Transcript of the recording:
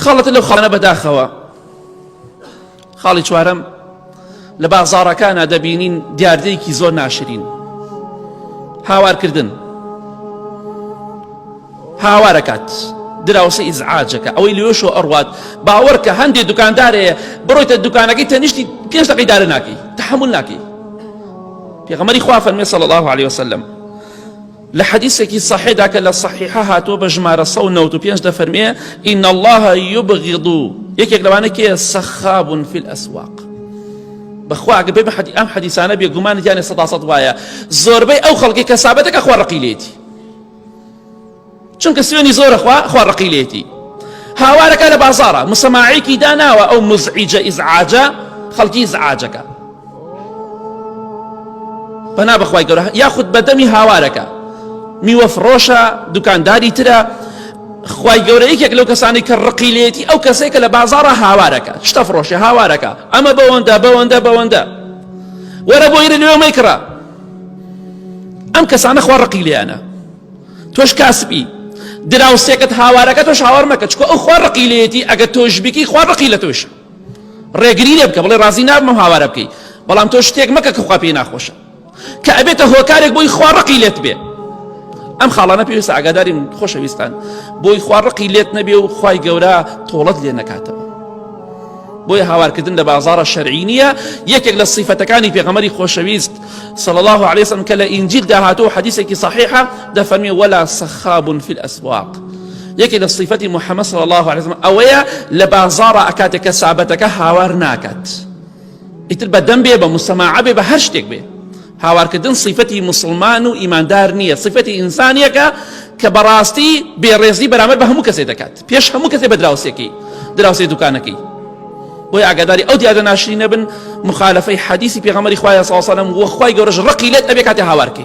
خاڵەت لەو خاڵانە بەداخەوە. خاڵی چوارەم لە بازاڕەکانە دەبینین دیاردەیەکی زۆر ناشرین، هاوارکردن. هاوارەکات دراوسە ئیزعاجەکە ئەوەی لێشۆ ئەڕوات باوەڕکە هەندێک دوکاندارەیە بڕۆیتە دوکانەکەی تەنیشتی 5 دقەی دارە ناکەی، تەحمل ناکەی. پێغەمبەری خوا فەرمێ صلی الله عليه وسلم لە حەدیثێکی صحیحدا کە لە صحیحە هاتووە بە ژمارە 195 دەفەرمێ ئین الله یبغض، یەکێک لەوانە کێ سەخاب في الأسواق. بەخوا ئەگە بێ ئەم حەدیثانە بێگومانیان 100% وایە زۆربەی ئەو خەڵکی کەسابەتەکە خوا ڕقیلێتی، چونکە سوێنی زۆرە خوا ڕقیلێتی. هاوارەکە لە بازاڕە مسەماعیکی داناوە ئەو مزعیجە ئیزعاجە خەڵکی ئیزعاجەکە بەنا بەخوای گەورە، یاخود بەدەمی هاوارەکە میوە فڕۆشە دوکانداری ترە، خوای گەورە یەکێک لەو کەسانی کە ڕقیلێتی ئەو کەسێک کە لە بازاڕە هاوارەکە، شتە فڕۆشە هاوارەکە، ئەمە بەوەندە وەرە بۆ ئیرە لێوە مەیکڕە. ئەم کەسانە خوا ڕقیلیانە، تۆش کاسبی دراوسێکت هاوارەکە تۆش هاوار مەکە، چکە ئەو خوا ڕقیلێتی ئەگە تۆش بکی خوا ڕقی لە تۆش. ڕێگری لێ بکە بڵێ ڕازی نابمە هاوارە بکەی، بەڵام تۆ شتێک مەکە کە خوا پێی ناخۆشە، کە ئەبێتە هۆکارێک بۆی خوا ڕقی لێت بێ. ئەم خاڵانە پێویستە ئاگادارین خۆشەویستان، بۆی خوا ڕقی لێت نەبێ و خوای گەورە تۆڵەت لێ نەکاتەوە. بۆی هاوارکردن لە بازاڕە شەرعی نییە. یەکێک لە صیفەتەکانی پێغەمبەری خۆشەویست صلی الله عليه وسلم کە لە ئینجیلدا هاتووە حەدیثێکی صحیحە دەفەرمێ ولا سەخاب في الأسواق. یەکێک لە صیفەتی محەممەد صلی الله عليه وسلم ئەوەیە لە بازاڕە ئەکاتێک کە سابەتەکە هاوار ناکات، ئیتر بەدەم بێ بە مسەماعە بێ بە هەر شتێک بێ. هاوارکردن صیفەتی مسلمان و ئیماندار نییە، صیفەتی ئینسانیەکە کە بەڕاستی بێڕێزی بەرامبەر بە هەموو کەسێک دەکات، پێش هەموو کەسێک بە دراوسێکی دوکانەکەی. بۆی ئاگاداری ئەو دیارە ناشرینە بن مخالفەی حەدیثی پێغەمبەری خوای صلی الله علیه و سلم و خوای گەورەش ڕقی لێت ئەبێ کاتێ هاوارکەی.